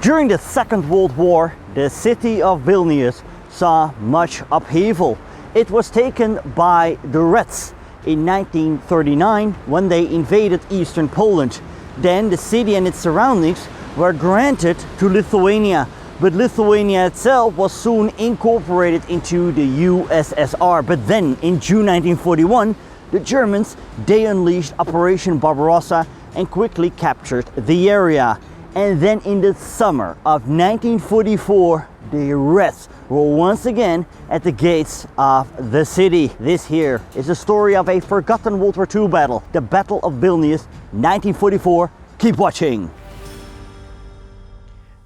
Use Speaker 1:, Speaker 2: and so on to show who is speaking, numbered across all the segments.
Speaker 1: During the Second World War, the city of Vilnius saw much upheaval. It was taken by the Reds in 1939 when they invaded eastern Poland. Then the city and its surroundings were granted to Lithuania, but Lithuania itself was soon incorporated into the USSR. But then in June 1941, the Germans, they unleashed Operation Barbarossa and quickly captured the area. And then in the summer of 1944, the Reds were once again at the gates of the city. This here is the story of a forgotten World War II battle, the Battle of Vilnius, 1944. Keep watching.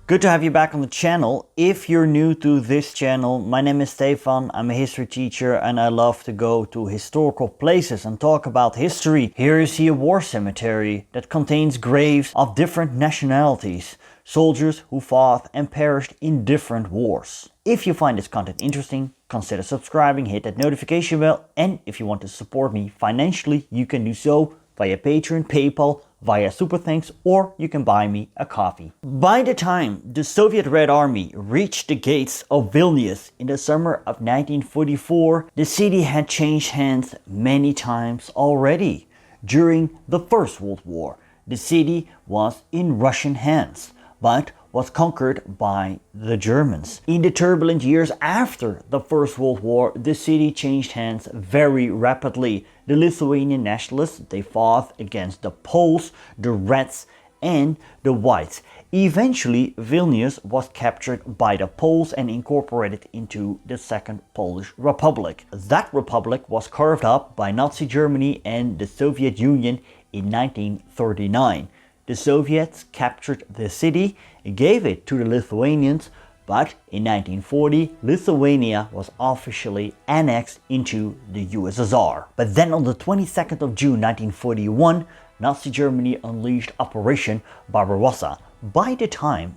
Speaker 1: Good to have you back on the channel. If you're new to this channel, my name is Stefan. I'm a history teacher and I love to go to historical places and talk about history. Here you see a war cemetery that contains graves of different nationalities, soldiers who fought and perished in different wars. If you find this content interesting, consider subscribing, hit that notification bell, and if you want to support me financially, you can do so via Patreon, PayPal, via Super Thanks, or you can buy me a coffee. By the time the Soviet Red Army reached the gates of Vilnius in the summer of 1944, the city had changed hands many times already. During the First World War, the city was in Russian hands, but was conquered by the Germans. In the turbulent years after the First World War, the city changed hands very rapidly. The Lithuanian nationalists, they fought against the Poles, the Reds and the Whites. Eventually, Vilnius was captured by the Poles and incorporated into the Second Polish Republic. That republic was carved up by Nazi Germany and the Soviet Union in 1939. The Soviets captured the city, gave it to the Lithuanians, but in 1940 Lithuania was officially annexed into the USSR. But then on the 22nd of June 1941, Nazi Germany unleashed Operation Barbarossa. By the time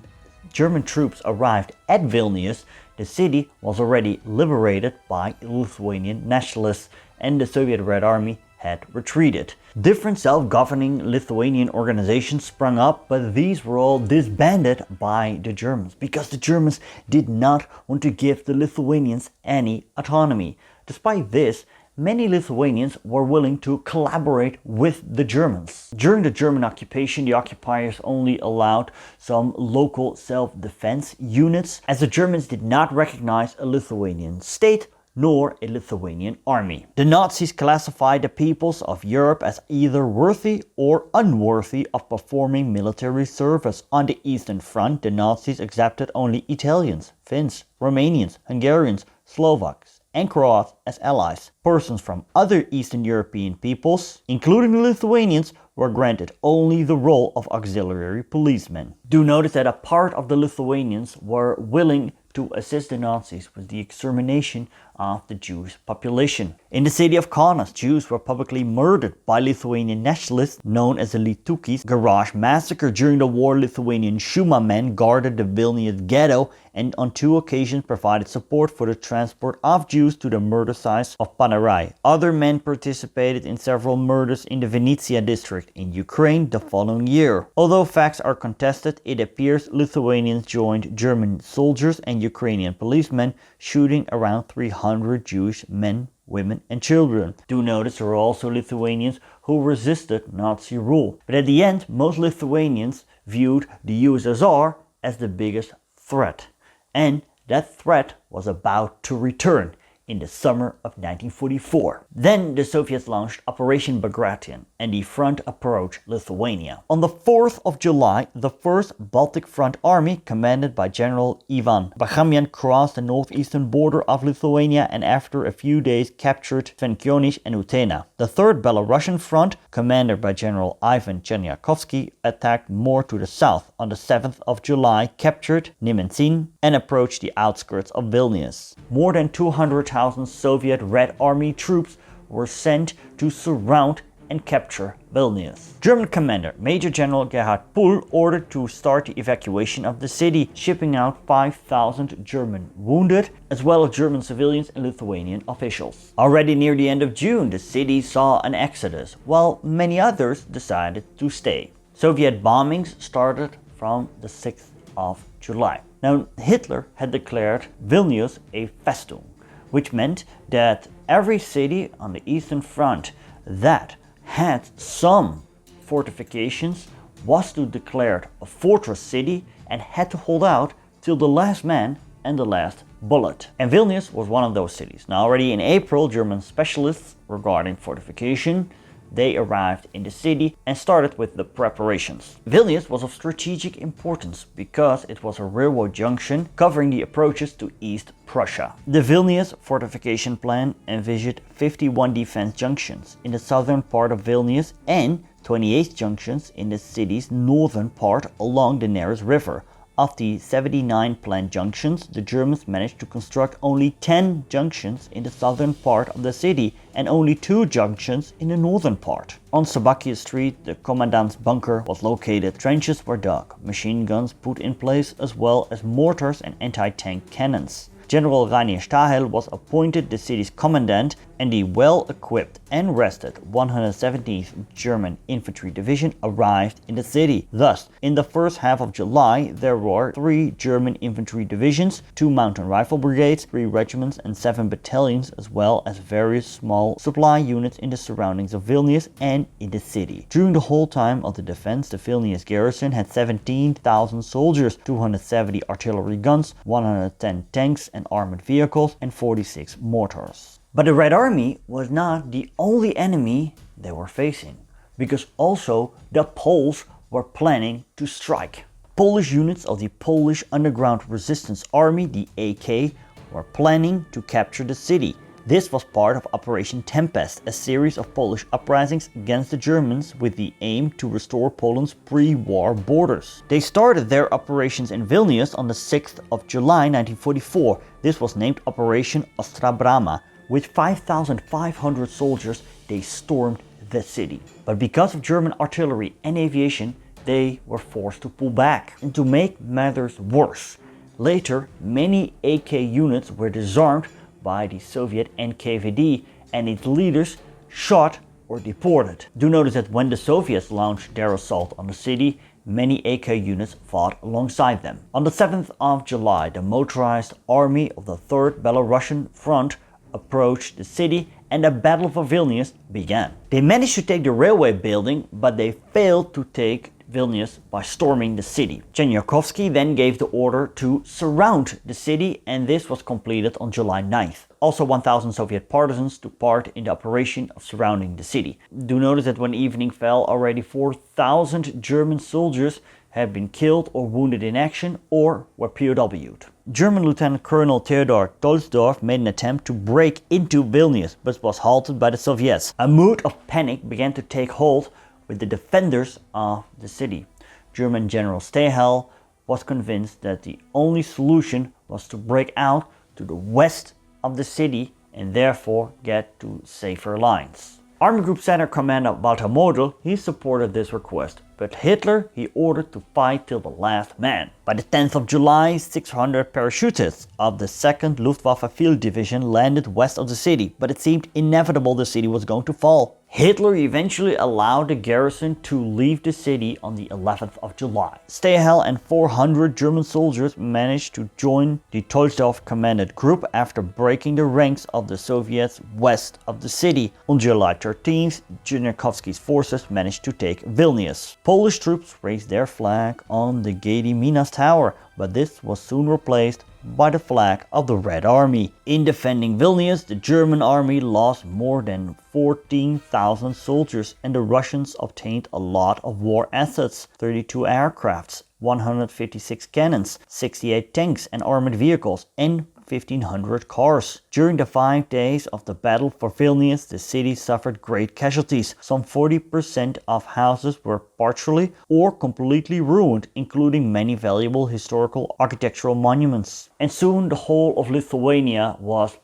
Speaker 1: German troops arrived at Vilnius, the city was already liberated by Lithuanian nationalists and the Soviet Red Army had retreated. Different self-governing Lithuanian organizations sprung up, but these were all disbanded by the Germans because the Germans did not want to give the Lithuanians any autonomy. Despite this, many Lithuanians were willing to collaborate with the Germans. During the German occupation, the occupiers only allowed some local self-defense units, as the Germans did not recognize a Lithuanian state nor a Lithuanian army. The Nazis classified the peoples of Europe as either worthy or unworthy of performing military service. On the Eastern Front, the Nazis accepted only Italians, Finns, Romanians, Hungarians, Slovaks, and Croats as allies. Persons from other Eastern European peoples, including the Lithuanians, were granted only the role of auxiliary policemen. Do notice that a part of the Lithuanians were willing to assist the Nazis with the extermination of the Jewish population. In the city of Kaunas, Jews were publicly murdered by Lithuanian nationalists known as the Litukis. Garage massacre. During the war, Lithuanian Šuma men guarded the Vilnius ghetto and on 2 occasions provided support for the transport of Jews to the murder sites of Panarai. Other men participated in several murders in the Vinnytsia district in Ukraine the following year. Although facts are contested, it appears Lithuanians joined German soldiers and Ukrainian policemen, shooting around 300 Jewish men, women and children. Do notice there were also Lithuanians who resisted Nazi rule. But at the end, most Lithuanians viewed the USSR as the biggest threat. And that threat was about to return in the summer of 1944. Then the Soviets launched Operation Bagration and the front approached Lithuania. On the 4th of July, the 1st Baltic Front Army, commanded by General Ivan Bachamian, crossed the northeastern border of Lithuania and after a few days captured Svenkionish and Utena. The 3rd Belorussian Front, commanded by General Ivan Cherniakovsky, attacked more to the south. On the 7th of July, captured Nemencin and approached the outskirts of Vilnius. More than 200,000 Soviet Red Army troops were sent to surround and capture Vilnius. German commander Major General Gerhard Pull ordered to start the evacuation of the city, shipping out 5,000 German wounded, as well as German civilians and Lithuanian officials. Already near the end of June, the city saw an exodus, while many others decided to stay. Soviet bombings started from the 6th of July. Now, Hitler had declared Vilnius a Festung, which meant that every city on the Eastern Front that had some fortifications was to declare a fortress city and had to hold out till the last man and the last bullet. And Vilnius was one of those cities. Now, already in April, German specialists regarding fortification, they arrived in the city and started with the preparations. Vilnius was of strategic importance because it was a railroad junction covering the approaches to East Prussia. The Vilnius fortification plan envisioned 51 defense junctions in the southern part of Vilnius and 28 junctions in the city's northern part along the Neris River. Of the 79 planned junctions, the Germans managed to construct only 10 junctions in the southern part of the city and only 2 junctions in the northern part. On Sabakia Street, the commandant's bunker was located, trenches were dug, machine guns put in place as well as mortars and anti-tank cannons. General Rainier Stahel was appointed the city's commandant, and the well-equipped and rested 117th German Infantry Division arrived in the city. Thus, in the first half of July, there were 3 German infantry divisions, 2 mountain rifle brigades, 3 regiments and 7 battalions, as well as various small supply units in the surroundings of Vilnius and in the city. During the whole time of the defense, the Vilnius garrison had 17,000 soldiers, 270 artillery guns, 110 tanks and armored vehicles, and 46 mortars. But the Red Army was not the only enemy they were facing, because also the Poles were planning to strike. Polish units of the Polish Underground Resistance Army, the AK, were planning to capture the city. This was part of Operation Tempest, a series of Polish uprisings against the Germans with the aim to restore Poland's pre-war borders. They started their operations in Vilnius on the 6th of July 1944. This was named Operation Ostra Brama. With 5,500 soldiers, they stormed the city. But because of German artillery and aviation, they were forced to pull back. And to make matters worse, later many AK units were disarmed by the Soviet NKVD and its leaders shot or deported. Do notice that when the Soviets launched their assault on the city, many AK units fought alongside them. On the 7th of July, the motorized army of the 3rd Belorussian Front approached the city and the Battle for Vilnius began. They managed to take the railway building, but they failed to take Vilnius by storming the city. Chernyakhovsky then gave the order to surround the city, and this was completed on July 9th. Also 1,000 Soviet partisans took part in the operation of surrounding the city. Do notice that when evening fell, already 4,000 German soldiers had been killed or wounded in action or were POW'd. German Lieutenant Colonel Theodor Tolsdorf made an attempt to break into Vilnius, but was halted by the Soviets. A mood of panic began to take hold with the defenders of the city. German General Stahel was convinced that the only solution was to break out to the west of the city and therefore get to safer lines. Army Group Center Commander Walter Model, he supported this request, but Hitler he ordered to fight till the last man. By the 10th of July, 600 parachutists of the 2nd Luftwaffe Field Division landed west of the city, but it seemed inevitable the city was going to fall. Hitler eventually allowed the garrison to leave the city on the 11th of July. Stahel and 400 German soldiers managed to join the Tolsdorf commanded group after breaking the ranks of the Soviets west of the city. On July 13th, Chernyakhovsky's forces managed to take Vilnius. Polish troops raised their flag on the Gediminas Tower, but this was soon replaced by the flag of the Red Army. In defending Vilnius, the German army lost more than 14,000 soldiers and the Russians obtained a lot of war assets: 32 aircrafts, 156 cannons, 68 tanks and armored vehicles, and 1,500 cars. During the 5 days of the battle for Vilnius, the city suffered great casualties. Some 40% of houses were partially or completely ruined, including many valuable historical architectural monuments. And soon the whole of Lithuania was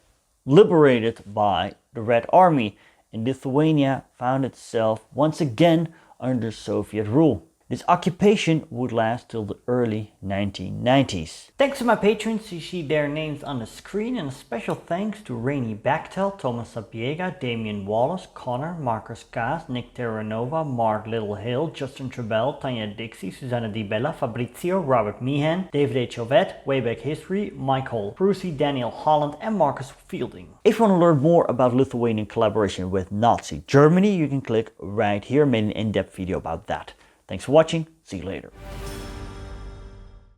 Speaker 1: liberated by the Red Army, and Lithuania found itself once again under Soviet rule. This occupation would last till the early 1990s. Thanks to my patrons, you see their names on the screen, and a special thanks to Rainy Bachtel, Thomas Sapiega, Damian Wallace, Connor, Marcus Kaas, Nick Terranova, Mark Littlehill, Justin Trebell, Tanya Dixie, Susanna Di Bella, Fabrizio, Robert Meehan, David H. Ovett, Wayback History, Michael Prusi, Daniel Holland and Marcus Fielding. If you want to learn more about Lithuanian collaboration with Nazi Germany, you can click right here. I made an in-depth video about that. Thanks for watching. See you later.